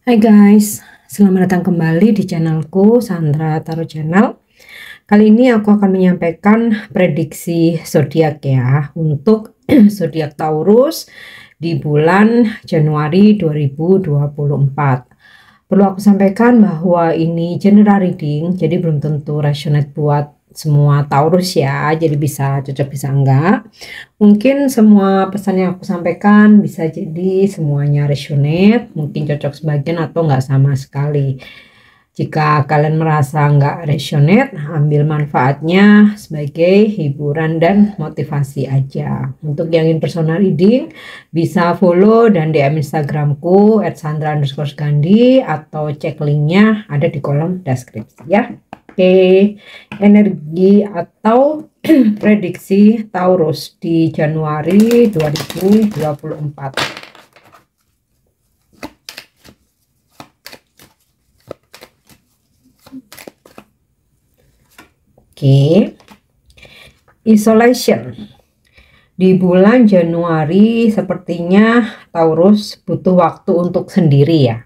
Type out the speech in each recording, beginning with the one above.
Hai guys, selamat datang kembali di channelku Sandra Tarot Channel. Kali ini aku akan menyampaikan prediksi zodiak ya untuk zodiak Taurus di bulan Januari 2024. Perlu aku sampaikan bahwa ini general reading, jadi belum tentu resonate buat semua Taurus ya, jadi bisa cocok bisa enggak. Mungkin semua pesan yang aku sampaikan bisa jadi semuanya resonate, mungkin cocok sebagian atau enggak sama sekali. Jika kalian merasa enggak resonate, ambil manfaatnya sebagai hiburan dan motivasi aja. Untuk yang ingin personal reading, bisa follow dan DM Instagramku @sandra_gandhi atau cek linknya ada di kolom deskripsi ya. Oke, energi atau prediksi Taurus di Januari 2024. Oke, isolation. Di bulan Januari sepertinya Taurus butuh waktu untuk sendiri ya.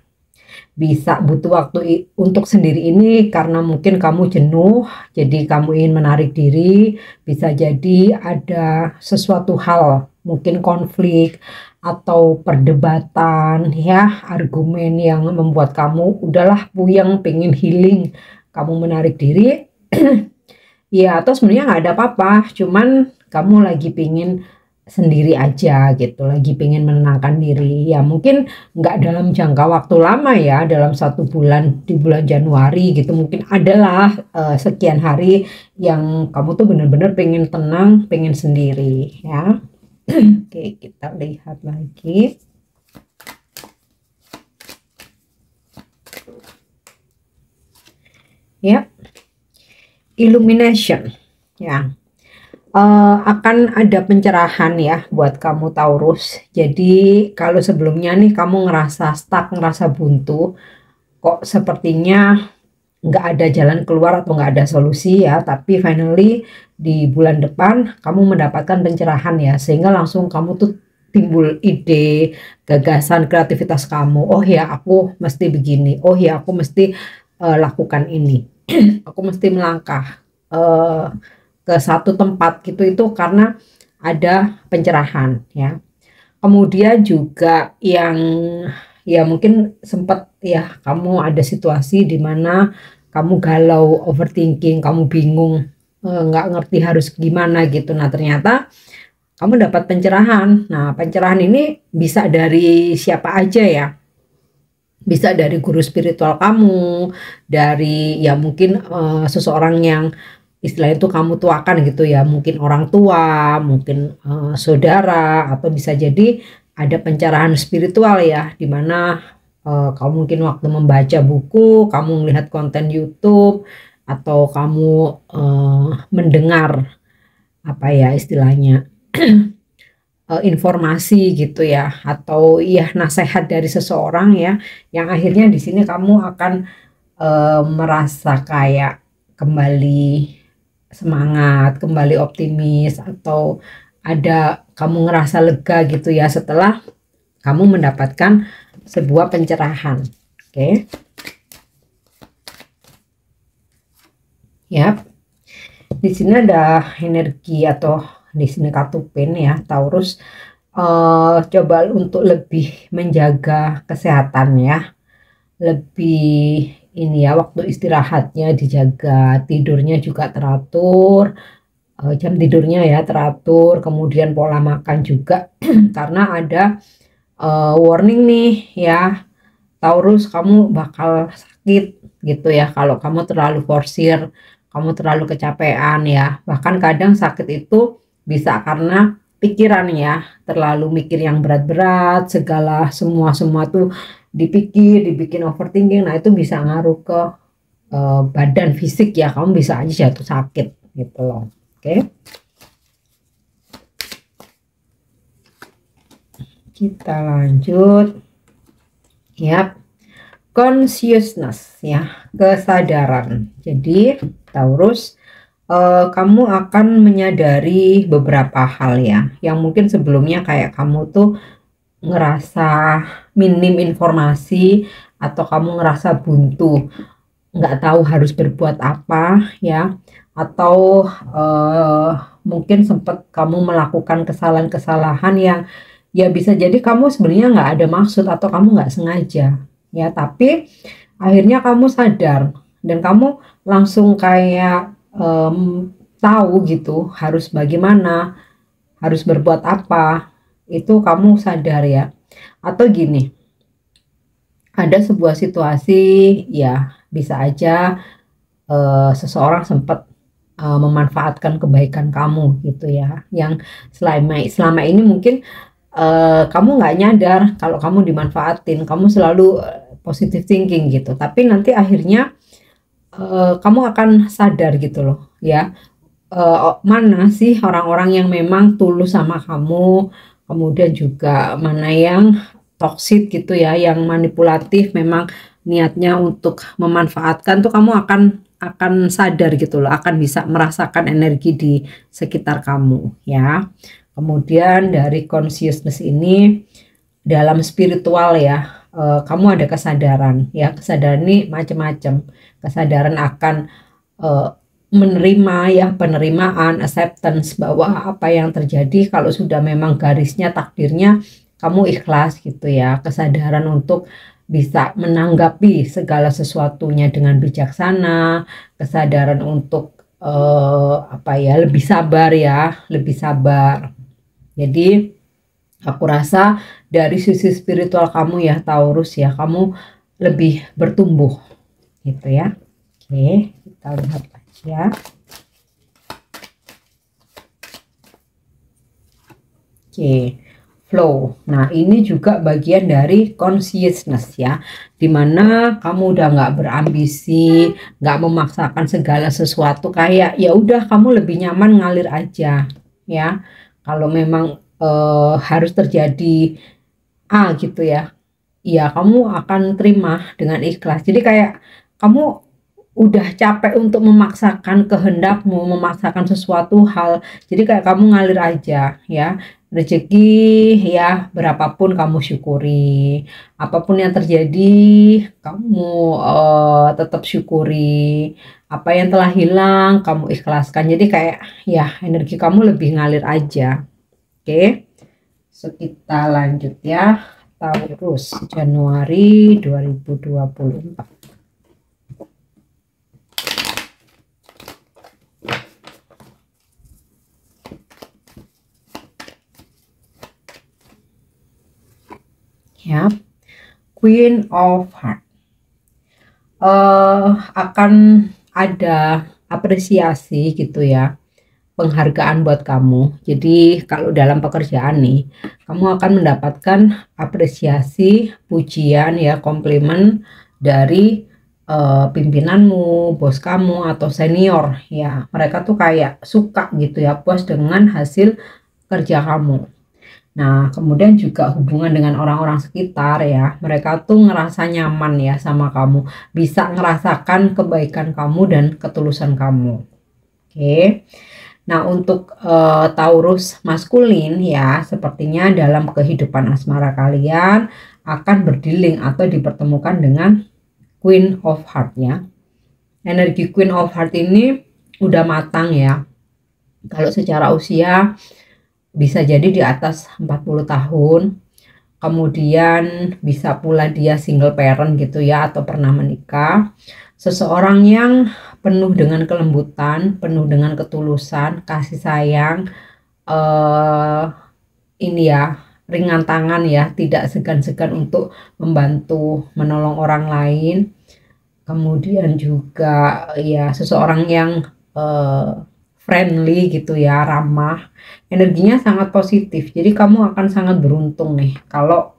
Bisa butuh waktu untuk sendiri ini karena mungkin kamu jenuh, jadi kamu ingin menarik diri. Bisa jadi ada sesuatu hal, mungkin konflik atau perdebatan ya, argumen yang membuat kamu udahlah puyeng, pengen healing, kamu menarik diri. Ya, atau sebenarnya nggak ada apa-apa, cuman kamu lagi pengen sendiri aja gitu, lagi pengen menenangkan diri ya, mungkin nggak dalam jangka waktu lama ya, dalam 1 bulan di bulan Januari gitu, mungkin adalah sekian hari yang kamu tuh bener-bener pengen tenang, pengen sendiri ya. Oke, kita lihat lagi ya. Illumination ya. Akan ada pencerahan ya buat kamu Taurus. Jadi kalau sebelumnya nih kamu ngerasa stuck, ngerasa buntu, kok sepertinya nggak ada jalan keluar atau nggak ada solusi ya, tapi finally di bulan depan kamu mendapatkan pencerahan ya, sehingga langsung kamu tuh timbul ide, gagasan, kreativitas kamu. Oh ya, aku mesti begini. Oh ya, aku mesti lakukan ini. Aku mesti melangkah ke satu tempat gitu, itu karena ada pencerahan ya. Kemudian juga yang ya mungkin sempat ya kamu ada situasi di mana kamu galau, overthinking, kamu bingung, nggak ngerti harus gimana gitu. Nah ternyata kamu dapat pencerahan. Nah pencerahan ini bisa dari siapa aja ya. Bisa dari guru spiritual kamu, dari ya mungkin seseorang yang istilahnya itu kamu tuakan gitu ya, mungkin orang tua, mungkin saudara, atau bisa jadi ada pencerahan spiritual ya, dimana kamu mungkin waktu membaca buku, kamu melihat konten YouTube, atau kamu mendengar apa ya istilahnya informasi gitu ya, atau ya nasihat dari seseorang ya, yang akhirnya di sini kamu akan merasa kayak kembali semangat, kembali optimis, atau ada kamu ngerasa lega gitu ya setelah kamu mendapatkan sebuah pencerahan. Oke. Ya. Di sini ada energi atau di sini kartu pin ya, Taurus. Coba untuk lebih menjaga kesehatan ya, lebih ini ya, waktu istirahatnya dijaga, tidurnya juga teratur, jam tidurnya ya teratur, kemudian pola makan juga karena ada warning nih ya, Taurus, kamu bakal sakit gitu ya kalau kamu terlalu forsir, kamu terlalu kecapean ya. Bahkan kadang sakit itu bisa karena pikiran ya, terlalu mikir yang berat-berat, segala semua tuh dipikir, dibikin overthinking. Nah, itu bisa ngaruh ke badan fisik ya, kamu bisa aja jatuh sakit gitu loh. Oke. Kita lanjut. Ya, consciousness ya, kesadaran. Jadi Taurus, kamu akan menyadari beberapa hal ya, yang mungkin sebelumnya kayak kamu tuh ngerasa minim informasi atau kamu ngerasa buntu, nggak tahu harus berbuat apa ya, atau mungkin sempat kamu melakukan kesalahan-kesalahan yang ya bisa jadi kamu sebenarnya nggak ada maksud atau kamu nggak sengaja ya, tapi akhirnya kamu sadar dan kamu langsung kayak tahu gitu harus bagaimana, harus berbuat apa, itu kamu sadar ya. Atau gini, ada sebuah situasi ya, bisa aja seseorang sempat memanfaatkan kebaikan kamu gitu ya, yang selama ini mungkin kamu nggak nyadar kalau kamu dimanfaatin, kamu selalu positive thinking gitu, tapi nanti akhirnya kamu akan sadar gitu loh ya, mana sih orang-orang yang memang tulus sama kamu, kemudian juga mana yang toksik gitu ya, yang manipulatif memang niatnya untuk memanfaatkan tuh, kamu akan sadar gitu loh, akan bisa merasakan energi di sekitar kamu ya. Kemudian dari consciousness ini dalam spiritual ya, kamu ada kesadaran ya, kesadaran ini macam-macam, kesadaran akan eh, menerima ya, penerimaan, acceptance bahwa apa yang terjadi kalau sudah memang garisnya takdirnya, kamu ikhlas gitu ya, kesadaran untuk bisa menanggapi segala sesuatunya dengan bijaksana, kesadaran untuk apa ya, lebih sabar ya, lebih sabar. Jadi aku rasa dari sisi spiritual kamu ya Taurus ya, kamu lebih bertumbuh gitu ya. Oke, kita lihat aja. Oke, flow. Nah, ini juga bagian dari consciousness ya, dimana kamu udah nggak berambisi, nggak memaksakan segala sesuatu, kayak ya udah kamu lebih nyaman ngalir aja ya. Kalau memang harus terjadi A gitu ya, iya kamu akan terima dengan ikhlas. Jadi kayak kamu udah capek untuk memaksakan kehendakmu, memaksakan sesuatu hal. Jadi kayak kamu ngalir aja ya. Rezeki ya berapapun kamu syukuri. Apapun yang terjadi kamu tetap syukuri. Apa yang telah hilang kamu ikhlaskan. Jadi kayak ya energi kamu lebih ngalir aja. Oke. So, kita lanjut ya. Taurus Januari 2024. Ya, Queen of Heart. Akan ada apresiasi gitu ya, penghargaan buat kamu. Jadi kalau dalam pekerjaan nih, kamu akan mendapatkan apresiasi, pujian ya, komplimen dari pimpinanmu, bos kamu atau senior ya. Mereka tuh kayak suka gitu ya, puas dengan hasil kerja kamu. Nah, kemudian juga hubungan dengan orang-orang sekitar ya, mereka tuh ngerasa nyaman ya sama kamu, bisa ngerasakan kebaikan kamu dan ketulusan kamu. Oke. Nah, untuk Taurus maskulin ya, sepertinya dalam kehidupan asmara kalian akan berdiling atau dipertemukan dengan Queen of Heart ya. Energi Queen of Heart ini udah matang ya. Kalau secara usia bisa jadi di atas 40 tahun. Kemudian bisa pula dia single parent gitu ya, atau pernah menikah. Seseorang yang penuh dengan kelembutan, penuh dengan ketulusan, kasih sayang, ini ya, ringan tangan ya, tidak segan-segan untuk membantu, menolong orang lain. Kemudian juga ya seseorang yang friendly gitu ya, ramah, energinya sangat positif. Jadi kamu akan sangat beruntung nih kalau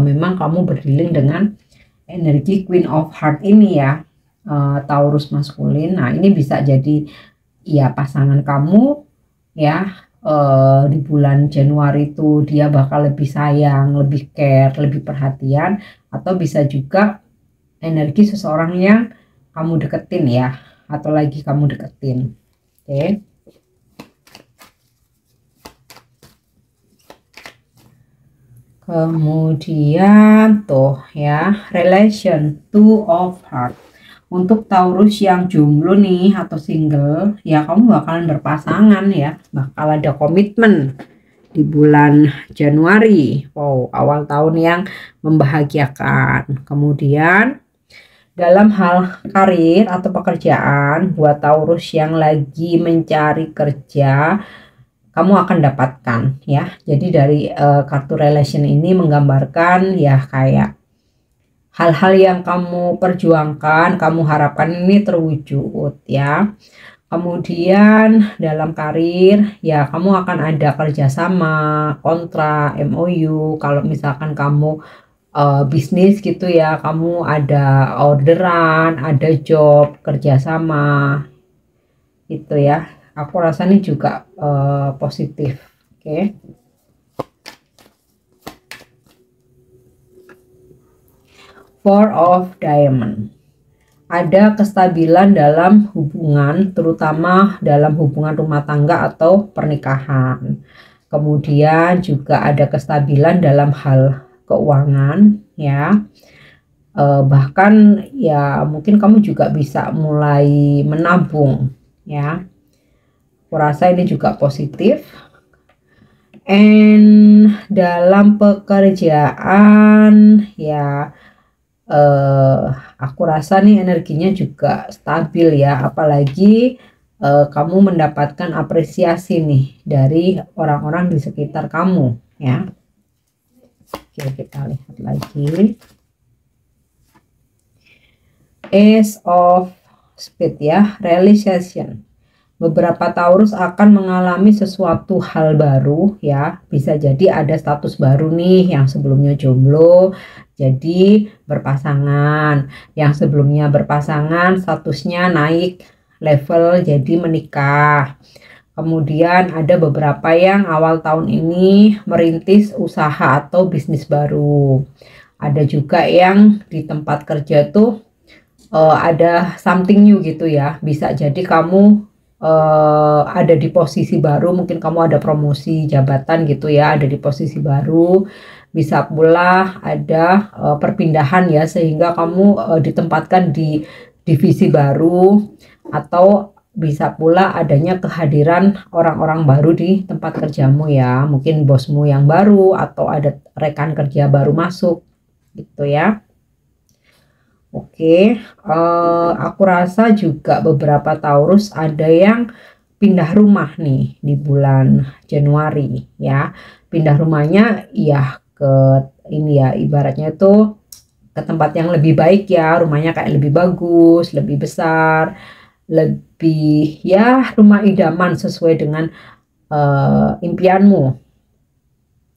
memang kamu berdealing dengan energi Queen of Heart ini ya, Taurus maskulin. Nah, ini bisa jadi ya pasangan kamu ya, di bulan Januari itu dia bakal lebih sayang, lebih care, lebih perhatian, atau bisa juga energi seseorang yang kamu deketin ya, atau lagi kamu deketin. Oke. Kemudian tuh ya, relation, two of heart. Untuk Taurus yang jomblo nih atau single, ya kamu bakalan berpasangan ya, bakal ada komitmen di bulan Januari. Wow, awal tahun yang membahagiakan. Kemudian dalam hal karir atau pekerjaan, buat Taurus yang lagi mencari kerja, kamu akan dapatkan ya. Jadi dari kartu relation ini menggambarkan ya kayak hal-hal yang kamu perjuangkan, kamu harapkan ini terwujud ya. Kemudian dalam karir ya kamu akan ada kerjasama, kontrak, MOU. Kalau misalkan kamu bisnis gitu ya, kamu ada orderan, ada job, kerjasama gitu ya. Aku rasa ini juga positif. Oke. Four of Diamond. Ada kestabilan dalam hubungan, terutama dalam hubungan rumah tangga atau pernikahan. Kemudian juga ada kestabilan dalam hal keuangan ya. Bahkan ya mungkin kamu juga bisa mulai menabung ya. Aku rasa ini juga positif. And dalam pekerjaan ya, aku rasa nih energinya juga stabil ya, apalagi kamu mendapatkan apresiasi nih dari orang-orang di sekitar kamu ya. Oke, kita lihat lagi. Ace of Spades ya, realization. Beberapa Taurus akan mengalami sesuatu hal baru ya. Bisa jadi ada status baru nih, yang sebelumnya jomblo jadi berpasangan. Yang sebelumnya berpasangan statusnya naik level jadi menikah. Kemudian ada beberapa yang awal tahun ini merintis usaha atau bisnis baru. Ada juga yang di tempat kerja tuh ada something new gitu ya. Bisa jadi kamu ada di posisi baru, mungkin kamu ada promosi jabatan gitu ya, ada di posisi baru. Bisa pula ada perpindahan ya, sehingga kamu ditempatkan di divisi baru, atau bisa pula adanya kehadiran orang-orang baru di tempat kerjamu ya, mungkin bosmu yang baru atau ada rekan kerja baru masuk gitu ya. Oke, aku rasa juga beberapa Taurus ada yang pindah rumah nih di bulan Januari ya. Pindah rumahnya ya ke ini ya, ibaratnya itu ke tempat yang lebih baik ya, rumahnya kayak lebih bagus, lebih besar, lebih ya rumah idaman sesuai dengan impianmu.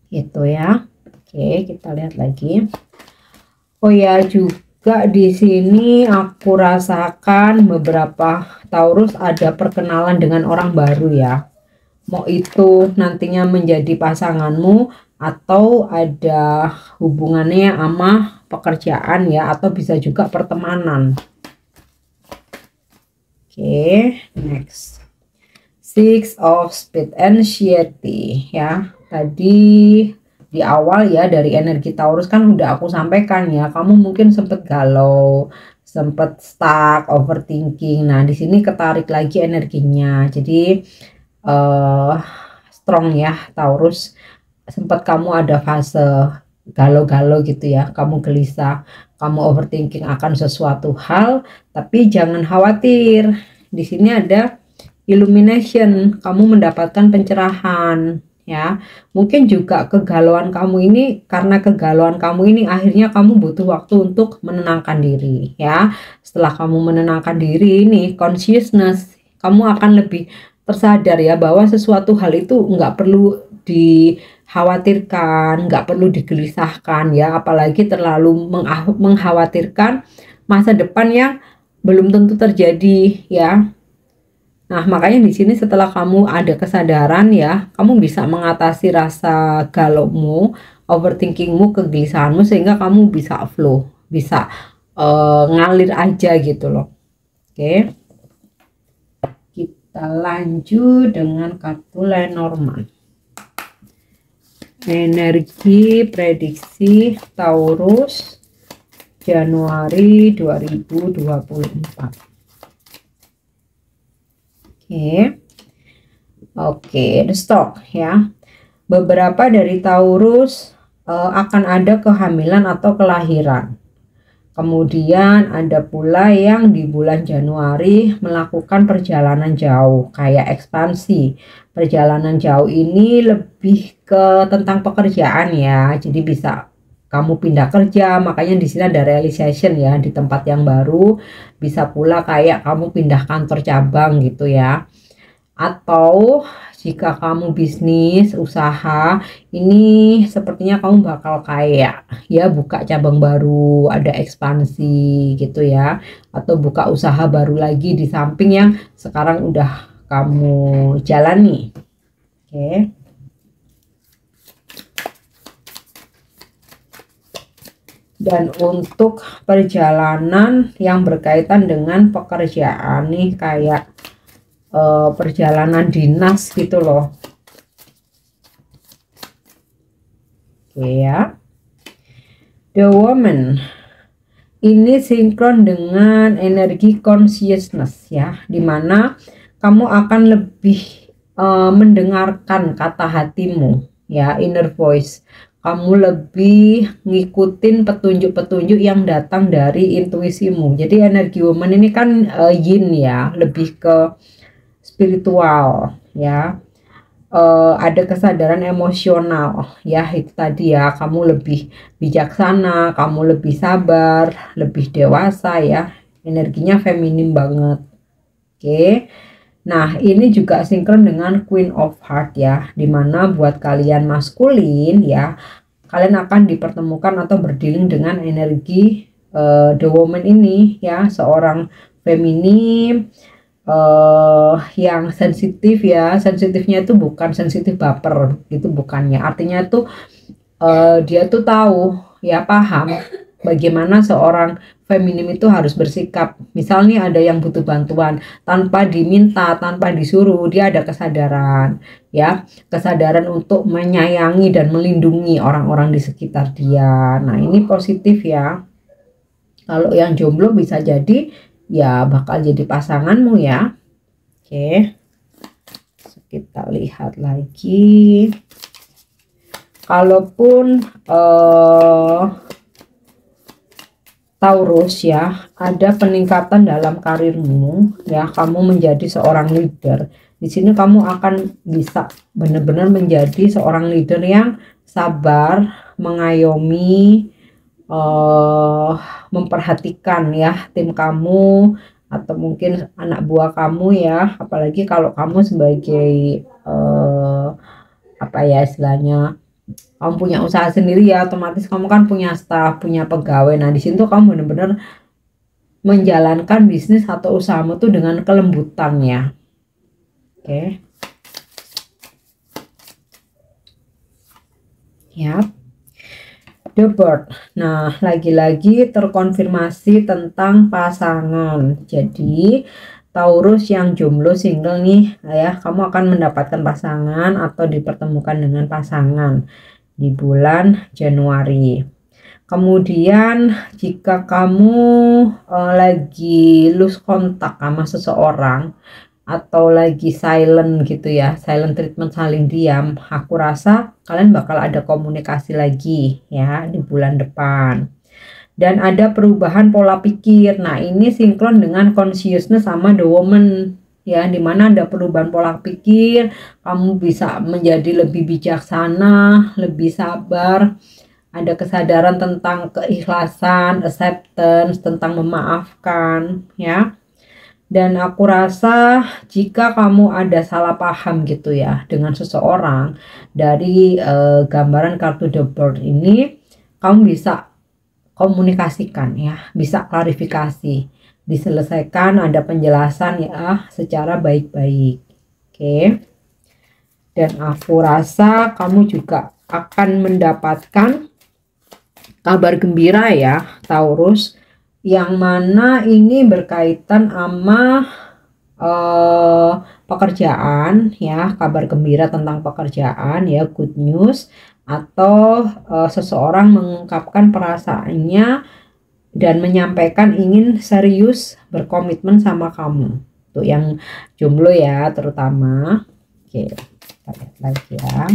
Itu ya. Oke, kita lihat lagi. Oh ya, juga di sini aku rasakan beberapa Taurus ada perkenalan dengan orang baru ya. Mau itu nantinya menjadi pasanganmu atau ada hubungannya sama pekerjaan ya, atau bisa juga pertemanan. Oke, next. Six of Spades, anxiety ya. Tadi di awal ya, dari energi Taurus kan udah aku sampaikan ya, kamu mungkin sempet galau, sempet stuck, overthinking. Nah, di sini ketarik lagi energinya. Jadi strong ya Taurus. Sempat kamu ada fase galau-galau gitu ya, kamu gelisah, kamu overthinking akan sesuatu hal, tapi jangan khawatir. Di sini ada illumination, kamu mendapatkan pencerahan ya. Mungkin juga kegalauan kamu ini, karena kegalauan kamu ini akhirnya kamu butuh waktu untuk menenangkan diri ya. Setelah kamu menenangkan diri ini, consciousness, kamu akan lebih tersadar ya, bahwa sesuatu hal itu nggak perlu dikhawatirkan, nggak perlu digelisahkan ya, apalagi terlalu mengkhawatirkan masa depan yang belum tentu terjadi ya. Nah, makanya di sini setelah kamu ada kesadaran ya, kamu bisa mengatasi rasa galaumu, overthinkingmu, kegelisahanmu, sehingga kamu bisa flow, bisa ngalir aja gitu loh. Oke. Kita lanjut dengan kartu Lenormand. Energi prediksi Taurus Januari 2024. Oke, the stock ya. Beberapa dari Taurus akan ada kehamilan atau kelahiran. Kemudian ada pula yang di bulan Januari melakukan perjalanan jauh, kayak ekspansi. Perjalanan jauh ini lebih ke tentang pekerjaan ya. Jadi bisa kamu pindah kerja, makanya di sini ada realization ya di tempat yang baru. Bisa pula kayak kamu pindah kantor cabang gitu ya. Atau jika kamu bisnis usaha, ini sepertinya kamu bakal kayak ya buka cabang baru, ada ekspansi gitu ya, atau buka usaha baru lagi di samping yang sekarang udah kamu jalani. Oke. Dan untuk perjalanan yang berkaitan dengan pekerjaan nih kayak perjalanan dinas gitu loh. Oke ya. The Woman ini sinkron dengan energi consciousness ya, dimana kamu akan lebih mendengarkan kata hatimu ya, inner voice. Kamu lebih ngikutin petunjuk-petunjuk yang datang dari intuisimu. Jadi energi woman ini kan yin ya, lebih ke spiritual ya. Ada kesadaran emosional ya, itu tadi ya, kamu lebih bijaksana, kamu lebih sabar, lebih dewasa ya, energinya feminim banget. Oke. Nah, ini juga sinkron dengan Queen of Heart ya, dimana buat kalian maskulin ya, kalian akan dipertemukan atau berdealing dengan energi The Woman ini ya, seorang feminim yang sensitif ya. Sensitifnya itu bukan sensitif baper gitu, bukannya, artinya tuh dia tuh tahu ya, paham bagaimana seorang feminim itu harus bersikap. Misalnya ada yang butuh bantuan tanpa diminta, tanpa disuruh, dia ada kesadaran ya, kesadaran untuk menyayangi dan melindungi orang-orang di sekitar dia. Nah, ini positif ya. Kalau yang jomblo bisa jadi ya bakal jadi pasanganmu ya. Oke, kita lihat lagi. Kalaupun Taurus ya, ada peningkatan dalam karirmu ya, kamu menjadi seorang leader. Di sini kamu akan bisa benar-benar menjadi seorang leader yang sabar, mengayomi, memperhatikan ya tim kamu atau mungkin anak buah kamu ya. Apalagi kalau kamu sebagai apa ya istilahnya, kamu punya usaha sendiri ya, otomatis kamu kan punya staff, punya pegawai. Nah, di situ kamu benar-benar menjalankan bisnis atau usahamu tuh dengan kelembutan ya. Oke. Ya. The Bird. Nah, lagi-lagi terkonfirmasi tentang pasangan. Jadi, Taurus yang jomblo single nih ya, kamu akan mendapatkan pasangan atau dipertemukan dengan pasangan di bulan Januari. Kemudian jika kamu lagi lose kontak sama seseorang atau lagi silent gitu ya, silent treatment, saling diam, aku rasa kalian bakal ada komunikasi lagi ya di bulan depan. Dan ada perubahan pola pikir. Nah, ini sinkron dengan consciousness sama The Woman ya, dimana ada perubahan pola pikir, kamu bisa menjadi lebih bijaksana, lebih sabar, ada kesadaran tentang keikhlasan, acceptance, tentang memaafkan ya. Dan aku rasa jika kamu ada salah paham gitu ya dengan seseorang, dari gambaran kartu The Bird ini, kamu bisa komunikasikan ya, bisa klarifikasi, diselesaikan, ada penjelasan ya secara baik-baik. Oke. Dan aku rasa kamu juga akan mendapatkan kabar gembira ya, Taurus, yang mana ini berkaitan sama pekerjaan ya, kabar gembira tentang pekerjaan ya, good news. atau seseorang mengungkapkan perasaannya dan menyampaikan ingin serius berkomitmen sama kamu. Tuh yang jomblo ya terutama. Oke, kita lihat lagi ya.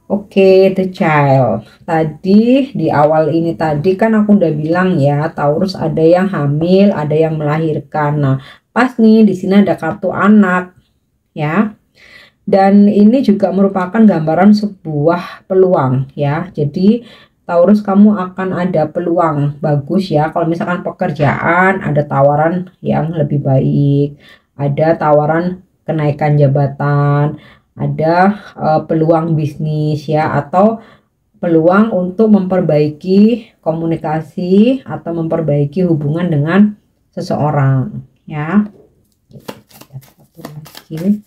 Oke, the child. Tadi di awal ini tadi kan aku udah bilang ya, Taurus ada yang hamil, ada yang melahirkan. Nah, pas nih di sini ada kartu anak ya. Dan ini juga merupakan gambaran sebuah peluang ya. Jadi Taurus kamu akan ada peluang bagus ya. Kalau misalkan pekerjaan ada tawaran yang lebih baik, ada tawaran kenaikan jabatan, ada peluang bisnis ya, atau peluang untuk memperbaiki komunikasi atau memperbaiki hubungan dengan seseorang ya. Kita lihat satu lagi.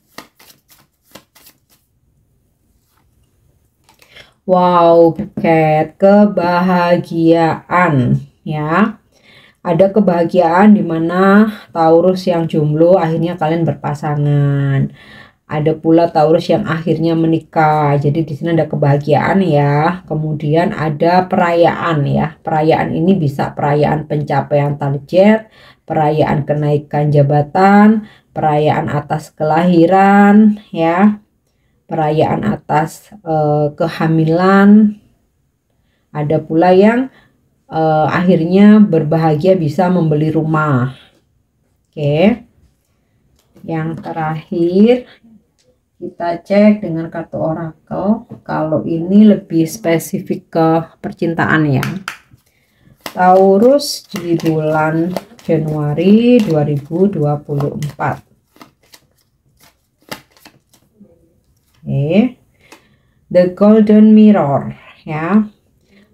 Wow, buket kebahagiaan ya. Ada kebahagiaan di mana Taurus yang jomblo akhirnya kalian berpasangan. Ada pula Taurus yang akhirnya menikah. Jadi di sini ada kebahagiaan ya. Kemudian ada perayaan ya. Perayaan ini bisa perayaan pencapaian target, perayaan kenaikan jabatan, perayaan atas kelahiran ya, perayaan atas kehamilan. Ada pula yang akhirnya berbahagia bisa membeli rumah. Oke. Yang terakhir kita cek dengan kartu oracle. Kalau ini lebih spesifik ke percintaan ya. Taurus di bulan Januari 2024. The Golden Mirror ya.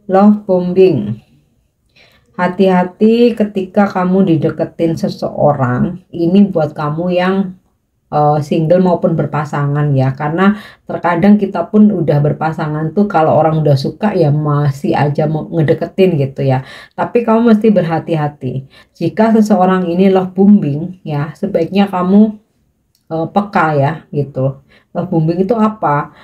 Love bombing. Hati-hati ketika kamu dideketin seseorang. Ini buat kamu yang single maupun berpasangan ya, karena terkadang kita pun udah berpasangan tuh kalau orang udah suka ya masih aja mau ngedeketin gitu ya. Tapi kamu mesti berhati-hati. Jika seseorang ini love bombing ya, sebaiknya kamu peka ya gitu. Love bombing itu apa?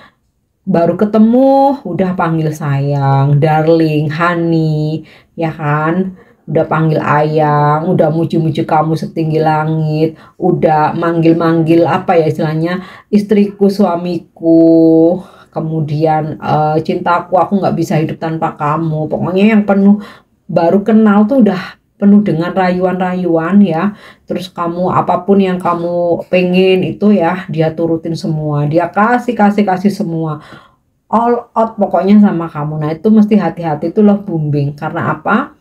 Baru ketemu udah panggil sayang, darling, honey, ya kan? Udah panggil ayang, udah muji-muji kamu setinggi langit, udah manggil-manggil apa ya istilahnya, istriku, suamiku, kemudian cintaku, aku nggak bisa hidup tanpa kamu. Pokoknya yang penuh, baru kenal tuh udah penuh dengan rayuan-rayuan ya. Terus kamu apapun yang kamu pengen itu ya dia turutin semua, dia kasih semua, all out pokoknya sama kamu. Nah itu mesti hati-hati, itu love bombing. Karena apa?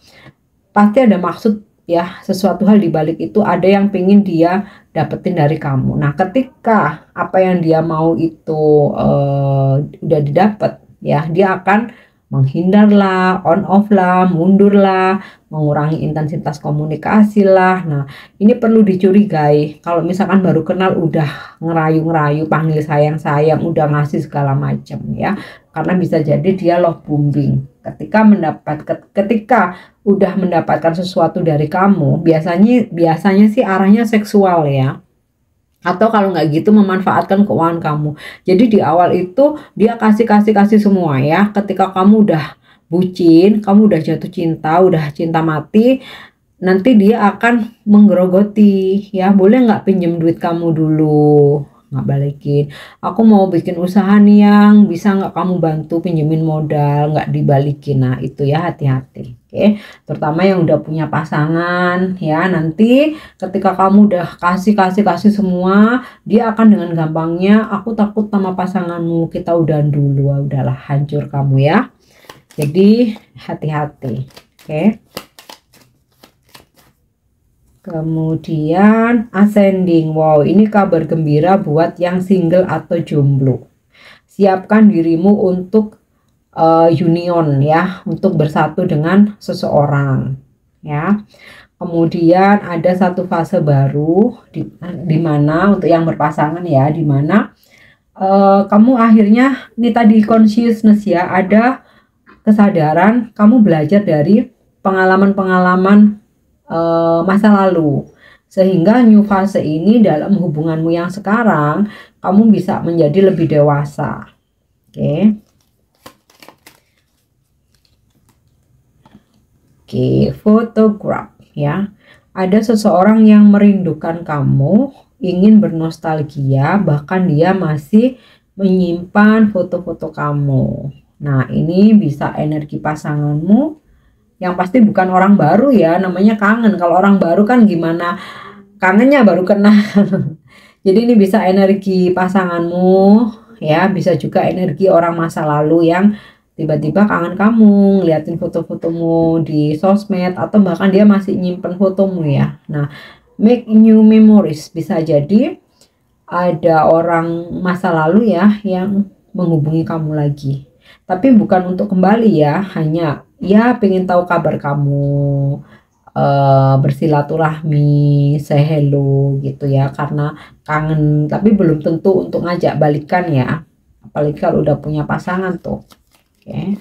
Pasti ada maksud ya, sesuatu hal di balik itu ada yang pengen dia dapetin dari kamu. Nah ketika apa yang dia mau itu udah didapat ya, dia akan menghindar lah, on off lah, mundur lah, mengurangi intensitas komunikasi lah. Nah ini perlu dicurigai. Kalau misalkan baru kenal udah ngerayu-ngerayu, panggil sayang-sayang, udah ngasih segala macam ya, karena bisa jadi dia love bombing. Ketika udah mendapatkan sesuatu dari kamu, biasanya sih arahnya seksual ya, atau kalau nggak gitu memanfaatkan keuangan kamu. Jadi di awal itu dia kasih semua ya. Ketika kamu udah bucin, kamu udah jatuh cinta, udah cinta mati, nanti dia akan menggerogoti ya. Boleh nggak pinjem duit kamu dulu, nggak balikin. Aku mau bikin usaha nih, yang bisa nggak kamu bantu pinjemin modal, nggak dibalikin. Nah itu ya, hati-hati. Oke, terutama yang udah punya pasangan ya, nanti ketika kamu udah kasih semua, dia akan dengan gampangnya, aku takut sama pasanganmu, kita udahan dulu. Udahlah, hancur kamu ya. Jadi hati-hati. Oke. Kemudian ascending. Wow, ini kabar gembira buat yang single atau jomblo. Siapkan dirimu untuk union ya, untuk bersatu dengan seseorang ya. Kemudian ada satu fase baru di mana untuk yang berpasangan ya, di mana kamu akhirnya ini tadi consciousness ya, ada kesadaran, kamu belajar dari pengalaman-pengalaman masa lalu. Sehingga new fase ini dalam hubunganmu yang sekarang, kamu bisa menjadi lebih dewasa. Oke. Oke, photograph ya. Ada seseorang yang merindukan kamu, ingin bernostalgia, bahkan dia masih menyimpan foto-foto kamu. Nah, ini bisa energi pasanganmu yang pasti bukan orang baru ya, namanya kangen. Kalau orang baru kan gimana, kangennya baru kenal. Jadi ini bisa energi pasanganmu ya, bisa juga energi orang masa lalu yang tiba-tiba kangen kamu, ngeliatin foto-fotomu di sosmed, atau bahkan dia masih nyimpen fotomu ya. Nah, make new memories, bisa jadi ada orang masa lalu ya yang menghubungi kamu lagi. Tapi bukan untuk kembali ya, hanya ya pengen tahu kabar kamu, bersilaturahmi, say hello gitu ya, karena kangen, tapi belum tentu untuk ngajak balikan ya. Apalagi kalau udah punya pasangan tuh. Oke.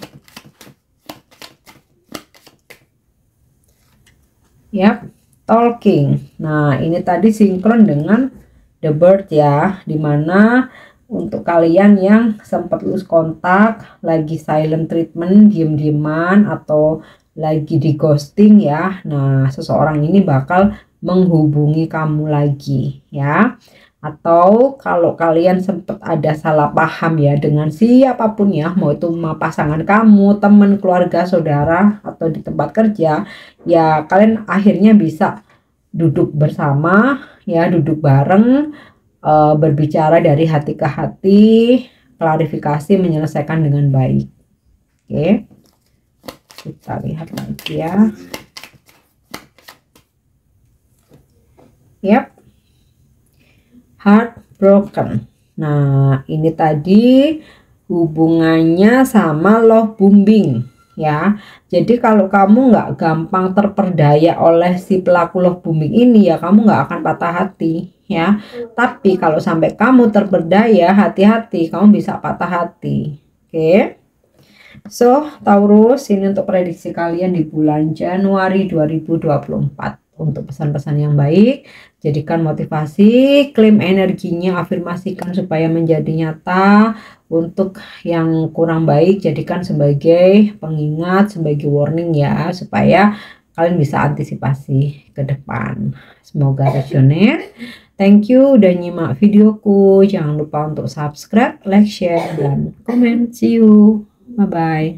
Yap, talking. Nah, ini tadi sinkron dengan the bird ya, dimana untuk kalian yang sempat lose kontak, lagi silent treatment, diem-dieman, atau lagi di ghosting ya. Nah, seseorang ini bakal menghubungi kamu lagi ya. Atau kalau kalian sempat ada salah paham ya dengan siapapun ya, mau itu pasangan kamu, teman, keluarga, saudara, atau di tempat kerja, ya kalian akhirnya bisa duduk bersama ya, duduk bareng, berbicara dari hati ke hati, klarifikasi, menyelesaikan dengan baik. Oke, kita lihat lagi ya. Yap, heartbroken. Nah, ini tadi hubungannya sama love bombing ya. Jadi kalau kamu nggak gampang terperdaya oleh si pelaku love bombing ini ya, kamu nggak akan patah hati ya. Tapi kalau sampai kamu terperdaya, hati-hati, kamu bisa patah hati. Oke. So, Taurus, ini untuk prediksi kalian di bulan Januari 2024. Untuk pesan-pesan yang baik, jadikan motivasi, klaim energinya, afirmasikan supaya menjadi nyata. Untuk yang kurang baik, jadikan sebagai pengingat, sebagai warning ya, supaya kalian bisa antisipasi ke depan. Semoga resonan. Thank you udah nyimak videoku. Jangan lupa untuk subscribe, like, share, dan komen. See you. Bye-bye.